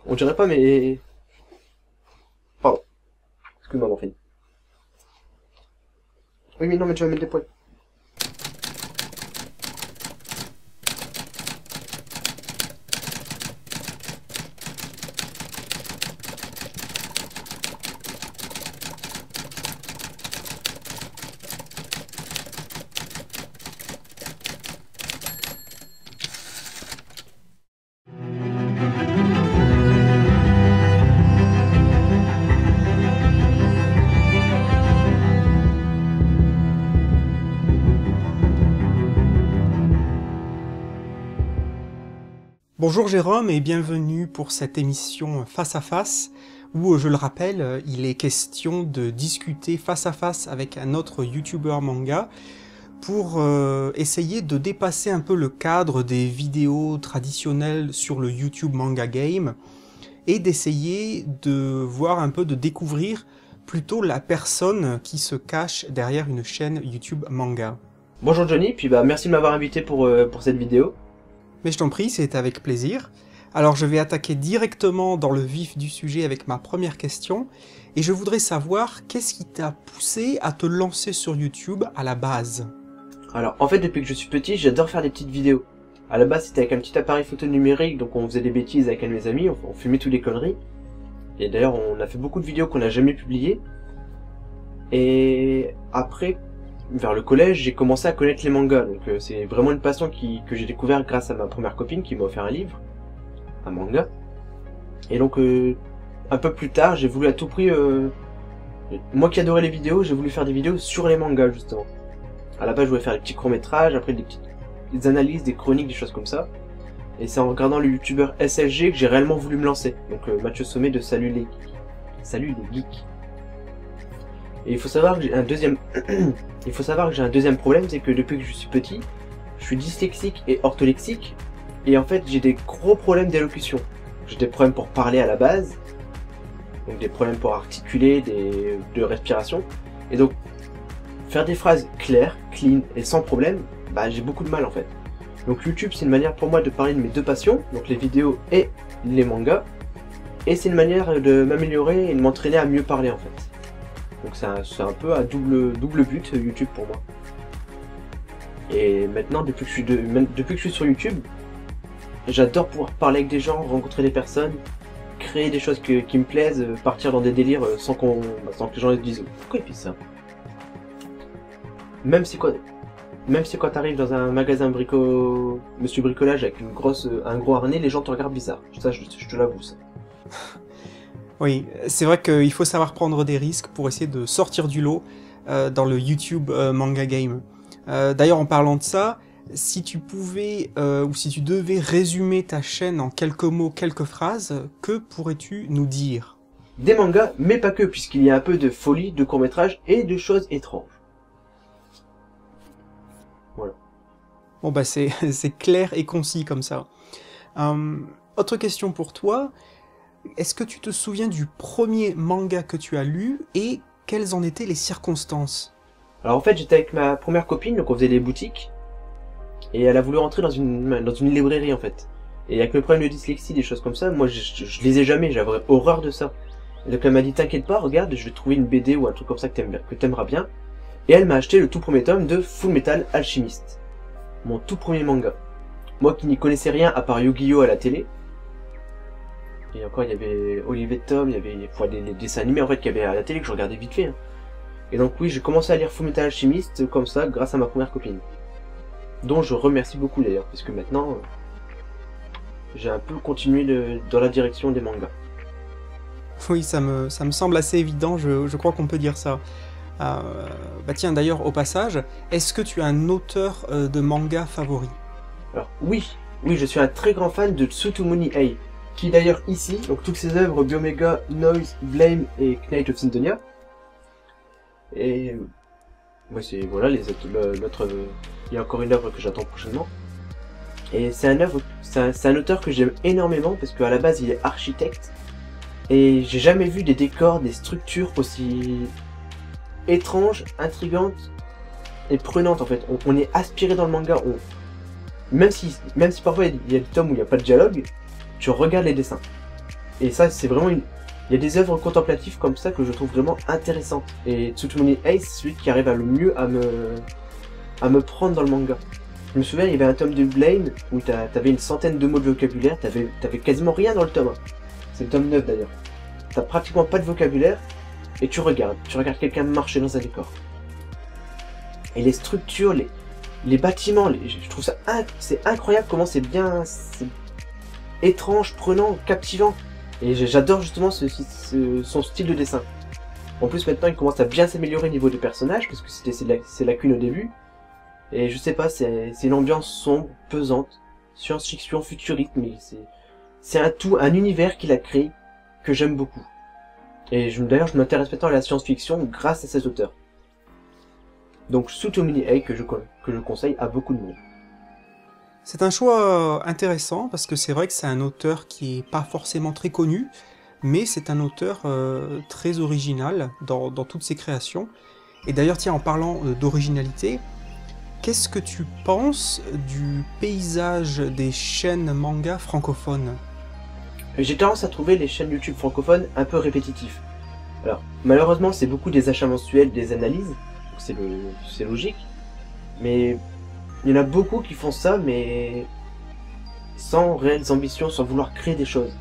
On dirait pas, mais... Pardon. Excuse-moi, Morphine. Oui, mais non, mais tu vas mettre des poils. Bonjour Jérôme et bienvenue pour cette émission Face à Face où, je le rappelle, il est question de discuter face à face avec un autre youtubeur manga pour essayer de dépasser un peu le cadre des vidéos traditionnelles sur le YouTube Manga Game et d'essayer de voir un peu, de découvrir plutôt la personne qui se cache derrière une chaîne YouTube Manga. Bonjour Johnny, puis bah merci de m'avoir invité pour cette vidéo. Mais je t'en prie, c'est avec plaisir. Alors je vais attaquer directement dans le vif du sujet avec ma première question, et je voudrais savoir qu'est-ce qui t'a poussé à te lancer sur YouTube à la base? Alors en fait depuis que je suis petit, j'adore faire des petites vidéos. À la base c'était avec un petit appareil photo numérique, donc on faisait des bêtises avec un de mes amis, on fumait toutes les conneries. Et d'ailleurs on a fait beaucoup de vidéos qu'on n'a jamais publiées. Et après, vers le collège, j'ai commencé à connaître les mangas, donc c'est vraiment une passion que j'ai découvert grâce à ma première copine qui m'a offert un livre, un manga. Et donc un peu plus tard, j'ai voulu à tout prix, moi qui adorais les vidéos, j'ai voulu faire des vidéos sur les mangas justement. À la base je voulais faire des petits courts-métrages, après des analyses, des chroniques, des choses comme ça. Et c'est en regardant le youtubeur SLG que j'ai réellement voulu me lancer, donc Mathieu Sommet de Salut les Geeks. Salut les Geeks. Et il faut savoir que j'ai un deuxième problème, c'est que depuis que je suis petit, je suis dyslexique et ortholexique, et en fait j'ai des gros problèmes d'élocution. J'ai des problèmes pour parler à la base, donc des problèmes pour articuler, de respiration, et donc faire des phrases claires, clean et sans problème, bah j'ai beaucoup de mal en fait. Donc YouTube c'est une manière pour moi de parler de mes deux passions, donc les vidéos et les mangas, et c'est une manière de m'améliorer et de m'entraîner à mieux parler en fait. Donc c'est un peu à double but YouTube pour moi. Et maintenant, depuis que je suis sur YouTube, j'adore pouvoir parler avec des gens, rencontrer des personnes, créer des choses qui me plaisent, partir dans des délires sans que les gens se disent pourquoi il fait ça. Même si quand t'arrives dans un magasin Monsieur Bricolage avec un gros harnais, les gens te regardent bizarre. Ça, je te l'avoue ça. Oui, c'est vrai qu'il faut savoir prendre des risques pour essayer de sortir du lot dans le YouTube Manga Game. D'ailleurs, en parlant de ça, si tu pouvais ou si tu devais résumer ta chaîne en quelques mots, quelques phrases, que pourrais-tu nous dire? Des mangas, mais pas que, puisqu'il y a un peu de folie, de court-métrage et de choses étranges. Voilà. Bon bah c'est clair et concis comme ça. Autre question pour toi. Est-ce que tu te souviens du premier manga que tu as lu et quelles en étaient les circonstances? Alors en fait j'étais avec ma première copine, donc on faisait des boutiques, et elle a voulu rentrer dans une librairie en fait. Et avec le problème de dyslexie, des choses comme ça, moi je lisais jamais, j'avais horreur de ça. Et donc elle m'a dit t'inquiète pas, regarde, je vais trouver une BD ou un truc comme ça que t'aimeras bien. Et elle m'a acheté le tout premier tome de Full Metal Alchemist. Mon tout premier manga. Moi qui n'y connaissais rien à part Yu-Gi-Oh à la télé. Et encore, il y avait Olivier Tom, il y avait des dessins animés en fait qu'il y avait à la télé que je regardais vite fait. Hein. Et donc oui, j'ai commencé à lire Fullmetal Alchemist comme ça grâce à ma première copine. Dont je remercie beaucoup d'ailleurs, puisque maintenant j'ai un peu continué dans la direction des mangas. Oui, ça me semble assez évident, je crois qu'on peut dire ça. Bah tiens, d'ailleurs, au passage, est-ce que tu as un auteur de manga favori? Alors oui, je suis un très grand fan de Tsutomu Ei, qui est d'ailleurs ici, donc toutes ses œuvres, Biomega, Noise, Blame et Knight of Symphonia. Et ouais, c'est voilà l'autre. Il y a encore une œuvre que j'attends prochainement. Et c'est un auteur que j'aime énormément parce qu'à la base il est architecte et j'ai jamais vu des décors, des structures aussi étranges, intrigantes et prenantes en fait. On est aspiré dans le manga. Même si parfois il y a des tomes où il n'y a pas de dialogue, tu regardes les dessins. Et ça, c'est vraiment une... Il y a des œuvres contemplatives comme ça que je trouve vraiment intéressantes. Et Tsutomoni Ace, c'est celui qui arrive le mieux à me prendre dans le manga. Je me souviens, il y avait un tome de Blaine où t'avais une centaine de mots de vocabulaire, t'avais quasiment rien dans le tome 1. C'est le tome 9 d'ailleurs. T'as pratiquement pas de vocabulaire, et tu regardes quelqu'un marcher dans un décor. Et les structures, les bâtiments, je trouve ça c'est incroyable comment c'est bien, c'est étrange, prenant, captivant. Et j'adore justement son style de dessin. En plus maintenant il commence à bien s'améliorer au niveau des personnages, parce que c'était ses lacunes au début. Et je sais pas, c'est une ambiance sombre, pesante, science-fiction, futuriste, mais c'est un univers qu'il a créé que j'aime beaucoup. Et d'ailleurs je m'intéresse maintenant à la science-fiction grâce à ces auteurs. Donc Tsutomoni Ace que je conseille à beaucoup de monde. C'est un choix intéressant parce que c'est vrai que c'est un auteur qui est pas forcément très connu, mais c'est un auteur très original dans toutes ses créations. Et d'ailleurs, tiens, en parlant d'originalité, qu'est-ce que tu penses du paysage des chaînes manga francophones? J'ai tendance à trouver les chaînes YouTube francophones un peu répétitifs. Alors, malheureusement, c'est beaucoup des achats mensuels, des analyses, c'est logique, mais il y en a beaucoup qui font ça, mais sans réelles ambitions, sans vouloir créer des choses.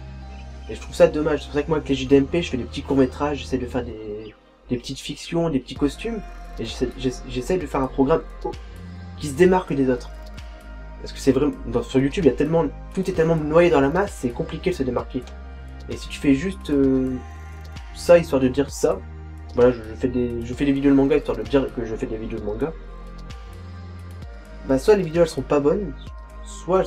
Et je trouve ça dommage. C'est pour ça que moi, avec les JDMP, je fais des petits courts-métrages, j'essaie de faire des petites fictions, des petits costumes, et j'essaie de faire un programme qui se démarque des autres. Parce que c'est vraiment... Sur YouTube, tout est tellement noyé dans la masse, c'est compliqué de se démarquer. Et si tu fais juste ça, histoire de dire ça, voilà, je fais des vidéos de manga, histoire de dire que je fais des vidéos de manga, bah soit les vidéos elles sont pas bonnes, soit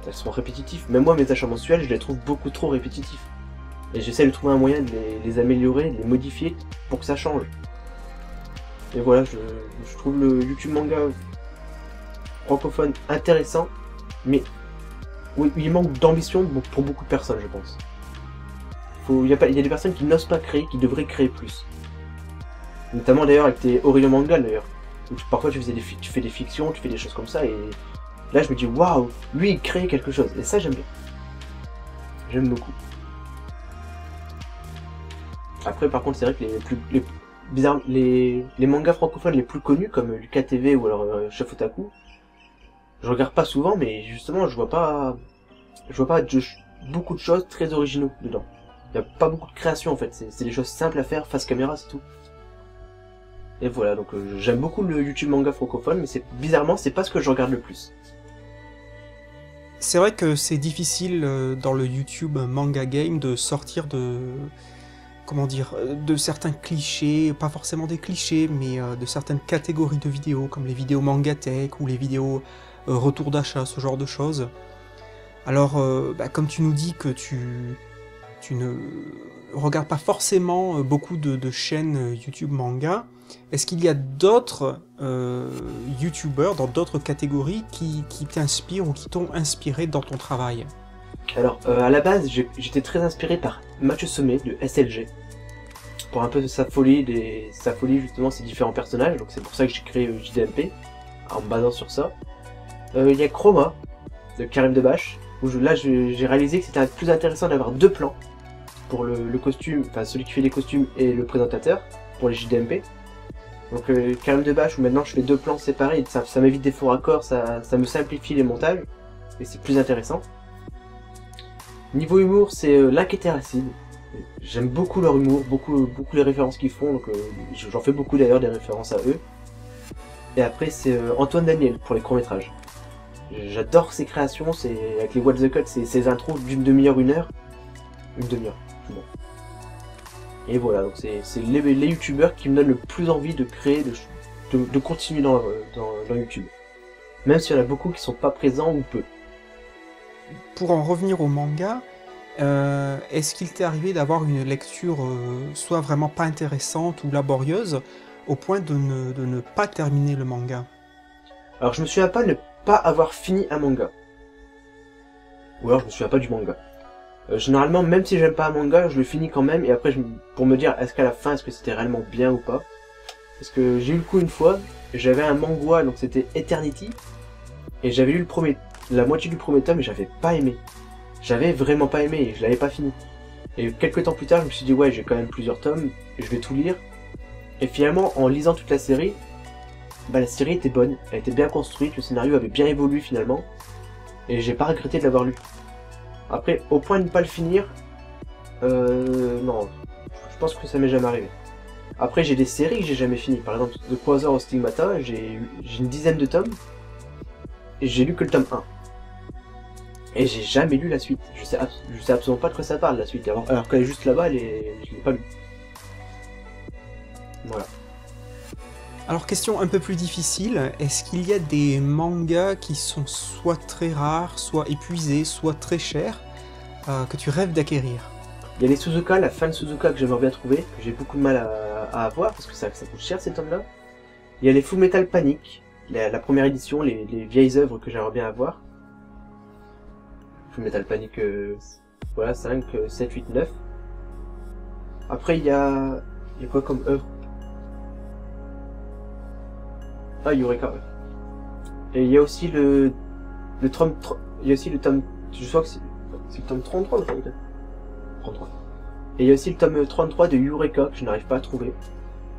elles sont répétitives. Même moi mes achats mensuels je les trouve beaucoup trop répétitifs. Et j'essaie de trouver un moyen de les améliorer, de les modifier pour que ça change. Et voilà, je trouve le YouTube manga francophone intéressant, mais oui, il manque d'ambition pour beaucoup de personnes je pense. Il y a des personnes qui n'osent pas créer, qui devraient créer plus. Notamment d'ailleurs avec tes Orion Manga d'ailleurs. Parfois tu fais des fictions, tu fais des choses comme ça, et là je me dis waouh, lui il crée quelque chose, et ça j'aime bien. J'aime beaucoup. Après par contre c'est vrai que les mangas francophones les plus connus comme Lucas TV ou alors Chef Otaku, je regarde pas souvent, mais justement je vois pas beaucoup de choses très originaux dedans. Il y a pas beaucoup de création en fait, c'est des choses simples à faire face caméra, c'est tout. Et voilà, donc j'aime beaucoup le YouTube manga francophone, mais bizarrement, c'est pas ce que je regarde le plus. C'est vrai que c'est difficile dans le YouTube manga game de sortir de certains clichés, pas forcément des clichés, mais de certaines catégories de vidéos, comme les vidéos mangatech ou les vidéos retour d'achat, ce genre de choses. Alors, comme tu nous dis que tu ne regardes pas forcément beaucoup de chaînes YouTube manga, est-ce qu'il y a d'autres youtubeurs dans d'autres catégories qui t'inspirent ou qui t'ont inspiré dans ton travail? Alors, à la base, j'étais très inspiré par Mathieu Sommet de SLG, pour un peu sa folie justement ses différents personnages, donc c'est pour ça que j'ai créé JDMP, en me basant sur ça. Il y a Chroma, de Karim Debache, où là j'ai réalisé que c'était plus intéressant d'avoir deux plans, pour le costume, enfin celui qui fait les costumes et le présentateur, pour les JDMP. Donc Karim Debache où maintenant je fais deux plans séparés, ça m'évite des faux raccords, ça me simplifie les montages, et c'est plus intéressant. Niveau humour, c'est l'Inquiété Racine. J'aime beaucoup leur humour, beaucoup les références qu'ils font, donc j'en fais beaucoup d'ailleurs des références à eux. Et après c'est Antoine Daniel pour les courts-métrages. J'adore ses créations, avec les What the Cut, ses intros d'une demi-heure, une heure. Une demi-heure, tout bon. Et voilà, donc c'est les youtubeurs qui me donnent le plus envie de créer, de continuer dans YouTube. Même s'il y en a beaucoup qui sont pas présents ou peu. Pour en revenir au manga, est-ce qu'il t'est arrivé d'avoir une lecture soit vraiment pas intéressante ou laborieuse, au point de ne pas terminer le manga? Alors je me souviens pas de ne pas avoir fini un manga. Ou alors je me souviens pas du manga. Généralement, même si j'aime pas un manga, je le finis quand même, et après, pour me dire, est-ce qu'à la fin, est-ce que c'était réellement bien ou pas. Parce que j'ai eu le coup une fois, j'avais un manga, donc c'était Eternity, et j'avais lu la moitié du premier tome, et j'avais pas aimé. J'avais vraiment pas aimé, et je l'avais pas fini. Et quelques temps plus tard, je me suis dit ouais, j'ai quand même plusieurs tomes, je vais tout lire. Et finalement, en lisant toute la série, bah la série était bonne, elle était bien construite, le scénario avait bien évolué finalement, et j'ai pas regretté de l'avoir lu. Après, au point de ne pas le finir, non, je pense que ça m'est jamais arrivé. Après, j'ai des séries que j'ai jamais finies, par exemple The Quasar au Stigmata, j'ai une dizaine de tomes, et j'ai lu que le tome 1. Et j'ai jamais lu la suite, je sais absolument pas de quoi ça parle la suite, alors qu'elle est juste là-bas, je l'ai pas lu. Voilà. Alors, question un peu plus difficile, est-ce qu'il y a des mangas qui sont soit très rares, soit épuisés, soit très chers, que tu rêves d'acquérir? Il y a les Suzuka, la fan Suzuka que j'aimerais bien trouver, que j'ai beaucoup de mal à avoir, parce que ça coûte cher ces tomes-là. Il y a les Full Metal Panic, la première édition, les vieilles œuvres que j'aimerais bien avoir. Full Metal Panic, voilà, 5, 7, 8, 9. Après, il y a quoi comme œuvre? Ah, Eureka, ouais. Et il y a aussi le tome, il y a aussi le tome, je crois que c'est le tome 33 ou 33. Et il y a aussi le tome 33 de Eureka que je n'arrive pas à trouver.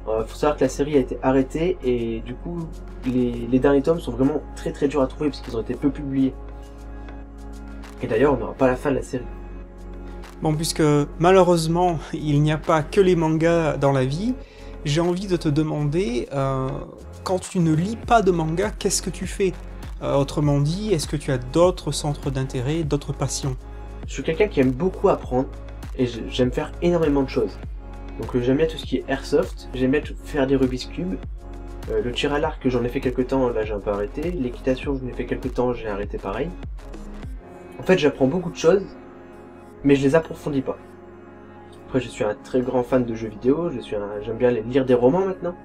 Faut savoir que la série a été arrêtée et du coup, les derniers tomes sont vraiment très très durs à trouver parce qu'ils ont été peu publiés. Et d'ailleurs, on n'aura pas la fin de la série. Bon, puisque malheureusement, il n'y a pas que les mangas dans la vie, j'ai envie de te demander, quand tu ne lis pas de manga, qu'est-ce que tu fais? Autrement dit, est-ce que tu as d'autres centres d'intérêt, d'autres passions? Je suis quelqu'un qui aime beaucoup apprendre et j'aime faire énormément de choses. Donc j'aime bien tout ce qui est airsoft, j'aime bien faire des Rubik's Cube. Le tir à l'arc, j'en ai fait quelques temps, là j'ai un peu arrêté. L'équitation, j'en ai fait quelques temps, j'ai arrêté pareil. En fait, j'apprends beaucoup de choses, mais je les approfondis pas. Après, je suis un très grand fan de jeux vidéo, j'aime bien lire des romans maintenant.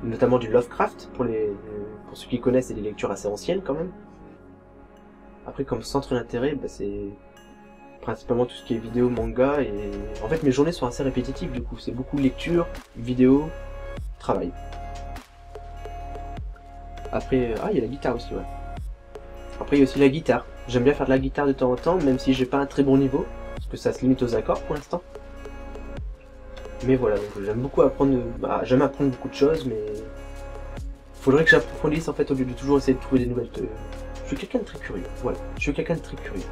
Notamment du Lovecraft, pour ceux qui connaissent, c'est des lectures assez anciennes quand même. Après, comme centre d'intérêt, bah, c'est principalement tout ce qui est vidéo, manga, et en fait mes journées sont assez répétitives du coup, c'est beaucoup lecture, vidéo, travail. Après, il y a la guitare aussi, ouais. Après, il y a aussi la guitare. J'aime bien faire de la guitare de temps en temps, même si j'ai pas un très bon niveau, parce que ça se limite aux accords pour l'instant. Mais voilà, j'aime beaucoup apprendre, j'aime apprendre beaucoup de choses, mais faudrait que j'approfondisse en fait au lieu de toujours essayer de trouver des nouvelles. Je suis quelqu'un de très curieux, voilà. Je suis quelqu'un de très curieux.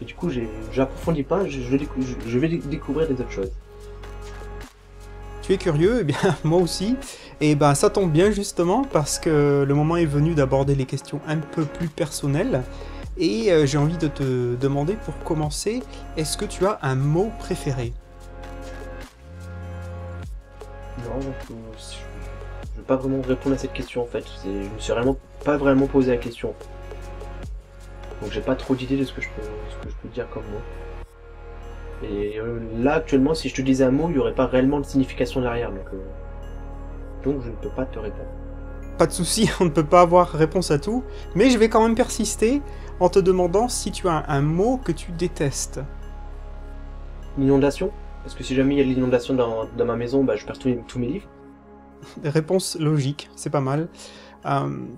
Et du coup, j'approfondis pas, je vais découvrir des autres choses. Tu es curieux? Eh bien, moi aussi. Et ben, ça tombe bien justement, parce que le moment est venu d'aborder les questions un peu plus personnelles. Et j'ai envie de te demander, pour commencer, est-ce que tu as un mot préféré? Non, je vais pas vraiment répondre à cette question en fait. Je me suis pas vraiment posé la question. Donc j'ai pas trop d'idées de ce que je peux dire comme mot. Et là actuellement, si je te disais un mot, il n'y aurait pas réellement de signification derrière. Donc je ne peux pas te répondre. Pas de souci, on ne peut pas avoir réponse à tout. Mais je vais quand même persister en te demandant si tu as un mot que tu détestes. L'inondation? Parce que si jamais il y a de l'inondation dans ma maison, bah, je perds tous mes livres. Réponse logique, c'est pas mal.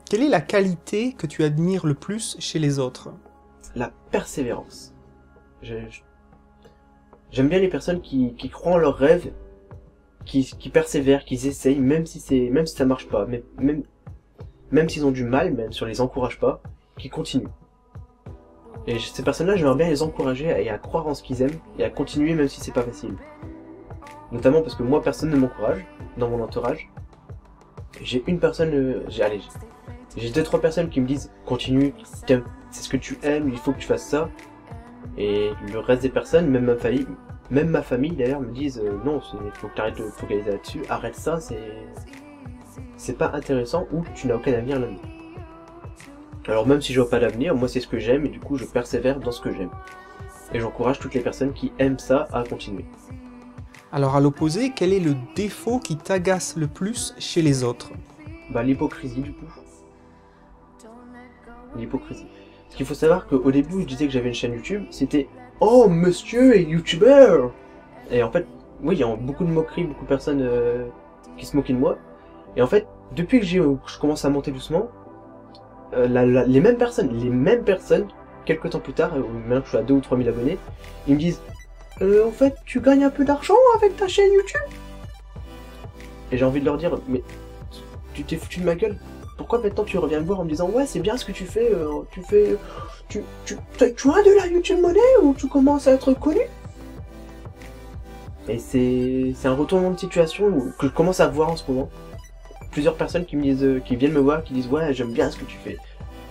Quelle est la qualité que tu admires le plus chez les autres? La persévérance. J'aime bien les personnes qui croient en leurs rêves, qui persévèrent, qui essayent, même si ça marche pas, même s'ils ont du mal, même si on les encourage pas, qui continuent. Et ces personnes-là, j'aimerais bien les encourager à croire en ce qu'ils aiment et à continuer même si c'est pas facile. Notamment parce que moi, personne ne m'encourage dans mon entourage. J'ai une personne, j'ai 2-3 personnes qui me disent continue, c'est ce que tu aimes, il faut que tu fasses ça. Et le reste des personnes, même ma famille d'ailleurs, me disent non, il faut que tu arrêtes de focaliser là-dessus, arrête ça, c'est pas intéressant ou tu n'as aucun avenir là-dedans. Alors même si je vois pas d'avenir, moi c'est ce que j'aime et du coup je persévère dans ce que j'aime. Et j'encourage toutes les personnes qui aiment ça à continuer. Alors à l'opposé, quel est le défaut qui t'agace le plus chez les autres? Bah l'hypocrisie du coup. L'hypocrisie. Parce qu'il faut savoir qu'au début où je disais que j'avais une chaîne YouTube, c'était « Oh monsieur est youtubeur !» Et en fait, oui, il y a beaucoup de moqueries, beaucoup de personnes qui se moquaient de moi. Et en fait, depuis que je commence à monter doucement, les mêmes personnes, quelques temps plus tard, maintenant que je suis à 2 ou 3 000 abonnés, ils me disent en fait, tu gagnes un peu d'argent avec ta chaîne YouTube? Et j'ai envie de leur dire, mais tu t'es foutu de ma gueule? Pourquoi maintenant tu reviens me voir en me disant, ouais, c'est bien ce que tu fais, tu as de la YouTube monnaie ou tu commences à être connu? Et c'est un retournement de situation que je commence à voir en ce moment. Plusieurs personnes qui me disent, qui viennent me voir, qui disent, ouais, j'aime bien ce que tu fais.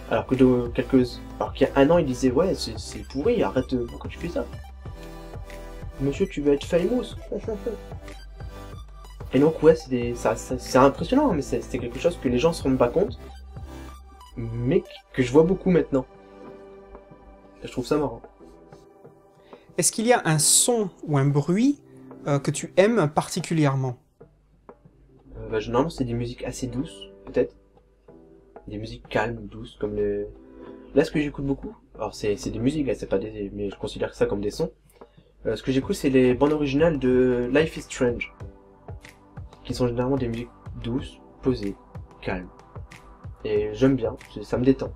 Alors qu'il y a un an, ils disaient, ouais, c'est pourri, arrête, pourquoi tu fais ça? Monsieur, tu veux être famous? Et donc, ouais, c'est impressionnant, mais c'est quelque chose que les gens se rendent pas compte, mais que je vois beaucoup maintenant. Et je trouve ça marrant. Est-ce qu'il y a un son ou un bruit que tu aimes particulièrement? Généralement, c'est des musiques assez douces, peut-être. Des musiques calmes, douces, comme les... Là, ce que j'écoute beaucoup, alors c'est des musiques, là, c'est pas des... mais je considère ça comme des sons. Ce que j'écoute, c'est les bandes originales de Life is Strange, qui sont généralement des musiques douces, posées, calmes. Et j'aime bien, ça me détend.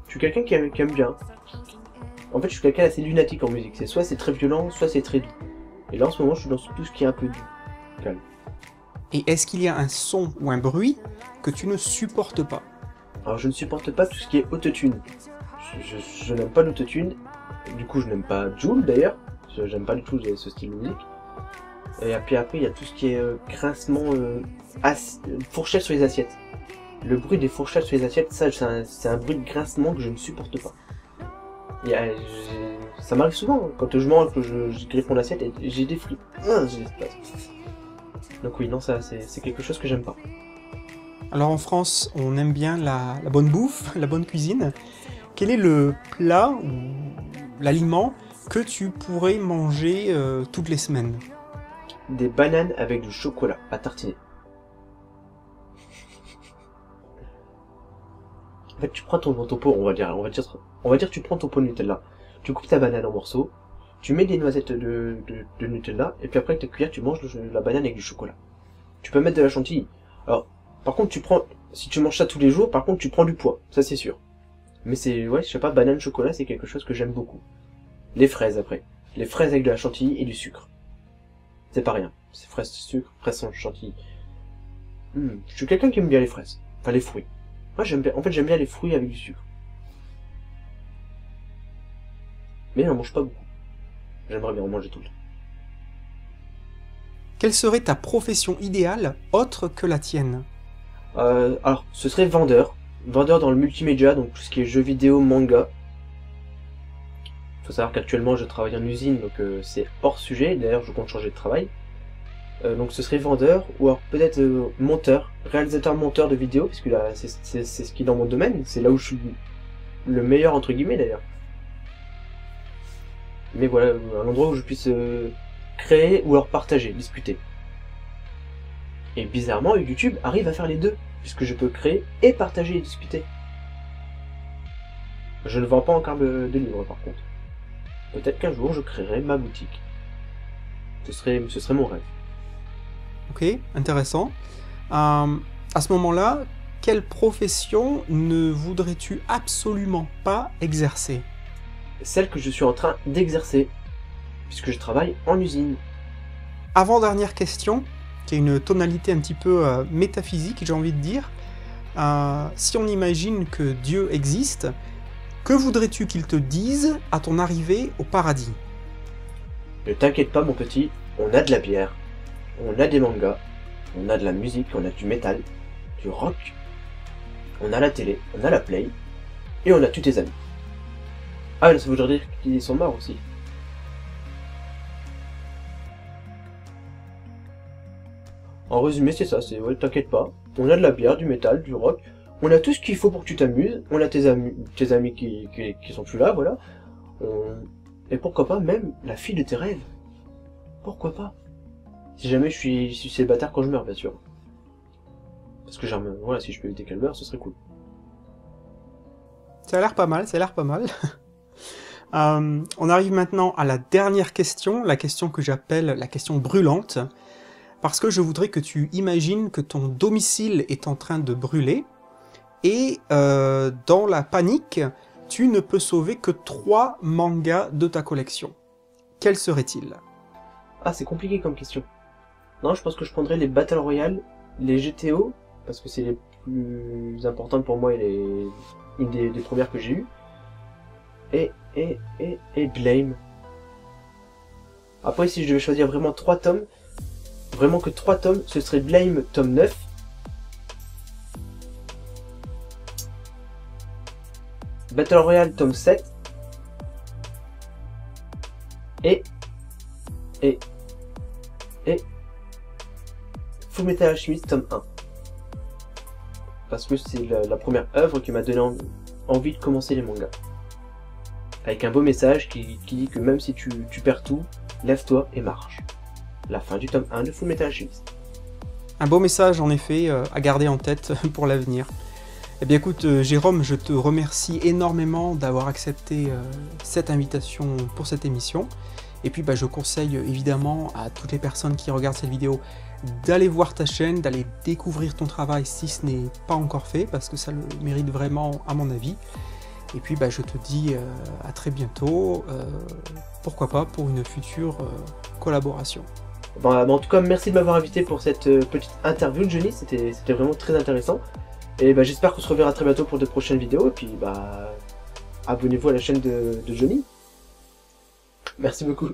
Je suis quelqu'un qui aime bien. En fait, je suis quelqu'un assez lunatique en musique. C'est soit c'est très violent, soit c'est très doux. Et là, en ce moment, je suis dans tout ce qui est un peu doux, calme. Et est-ce qu'il y a un son ou un bruit que tu ne supportes pas? Alors, je ne supporte pas tout ce qui est autotune. Je n'aime pas l'autotune. Du coup, je n'aime pas Jul, d'ailleurs. J'aime pas du tout ce style de musique. Et puis après, il y a tout ce qui est grincement, fourchette sur les assiettes. Le bruit des fourchettes sur les assiettes, ça, c'est un bruit de grincement que je ne supporte pas. Ça m'arrive souvent, quand je mange, que je griffe mon assiette, et j'ai des fruits. Donc oui, non, ça, c'est quelque chose que j'aime pas. Alors en France, on aime bien la bonne bouffe, la bonne cuisine. Quel est le plat ou l'aliment que tu pourrais manger toutes les semaines? Des bananes avec du chocolat à tartiner. En fait, tu prends ton pot, on va dire tu prends ton pot de Nutella. Tu coupes ta banane en morceaux, tu mets des noisettes de Nutella, et puis après avec ta cuillère, tu manges la banane avec du chocolat. Tu peux mettre de la chantilly. Alors, par contre, si tu manges ça tous les jours, par contre, tu prends du poids, ça c'est sûr. Mais ouais, je sais pas, banane, chocolat, c'est quelque chose que j'aime beaucoup. Les fraises après. Les fraises avec de la chantilly et du sucre. C'est pas rien. C'est fraises, sucre, fraises sans chantilly. Je suis quelqu'un qui aime bien les fraises. Enfin, les fruits. Moi, j'aime bien les fruits avec du sucre. Mais j'en mange pas beaucoup. J'aimerais bien en manger tout le temps. Quelle serait ta profession idéale autre que la tienne? Alors, ce serait vendeur. Vendeur dans le multimédia, donc tout ce qui est jeux vidéo, manga. Faut savoir qu'actuellement je travaille en usine, donc c'est hors sujet. D'ailleurs, je compte changer de travail. Donc ce serait vendeur, ou alors peut-être monteur, réalisateur-monteur de vidéos, puisque là, c'est ce qui est dans mon domaine. C'est là où je suis le meilleur, entre guillemets, d'ailleurs. Mais voilà, un endroit où je puisse créer ou alors partager, discuter. Et bizarrement, YouTube arrive à faire les deux, puisque je peux créer et partager et discuter. Je ne vends pas encore de livres par contre. Peut-être qu'un jour je créerai ma boutique. Ce serait mon rêve. Ok, intéressant. À ce moment-là, quelle profession ne voudrais-tu absolument pas exercer? Celle que je suis en train d'exercer, puisque je travaille en usine. Avant-dernière question, qui a une tonalité un petit peu métaphysique, j'ai envie de dire. Si on imagine que Dieu existe, que voudrais-tu qu'il te dise à ton arrivée au paradis? Ne t'inquiète pas mon petit, on a de la bière, on a des mangas, on a de la musique, on a du métal, du rock, on a la télé, on a la play, et on a tous tes amis. Ah, ça voudrait dire qu'ils sont morts aussi. En résumé, c'est ça, ouais, t'inquiète pas, on a de la bière, du métal, du rock, on a tout ce qu'il faut pour que tu t'amuses, on a tes amis qui sont plus là, voilà. Et pourquoi pas même la fille de tes rêves. Pourquoi pas? Si jamais je suis célibataire quand je meurs, bien sûr. Parce que voilà, si je peux éviter qu'elle meure, ce serait cool. Ça a l'air pas mal, ça a l'air pas mal. On arrive maintenant à la dernière question, la question que j'appelle la question brûlante. Parce que je voudrais que tu imagines que ton domicile est en train de brûler, et dans la panique, tu ne peux sauver que 3 mangas de ta collection. quel serait-il? Ah, c'est compliqué comme question. Non, je pense que je prendrais les Battle Royale, les GTO, parce que c'est les plus importantes pour moi et une des premières que j'ai eues. Et Blame. Après, si je devais choisir vraiment 3 tomes, vraiment que 3 tomes, ce serait Blame tome 9. Battle Royale tome 7. Et Fullmetal Alchemist tome 1. Parce que c'est la première œuvre qui m'a donné envie de commencer les mangas. Avec un beau message qui dit que même si tu perds tout, lève-toi et marche. La fin du tome 1 de Fullmetal Alchemist. Un beau message en effet à garder en tête pour l'avenir. Eh bien écoute Jérôme, je te remercie énormément d'avoir accepté cette invitation pour cette émission. Et puis je conseille évidemment à toutes les personnes qui regardent cette vidéo d'aller voir ta chaîne, d'aller découvrir ton travail si ce n'est pas encore fait, parce que ça le mérite vraiment à mon avis. Et puis je te dis à très bientôt, pourquoi pas pour une future collaboration. En tout cas, merci de m'avoir invité pour cette petite interview, Johnny, c'était vraiment très intéressant. Et j'espère qu'on se reverra très bientôt pour de prochaines vidéos, et puis abonnez-vous à la chaîne de Johnny. Merci beaucoup.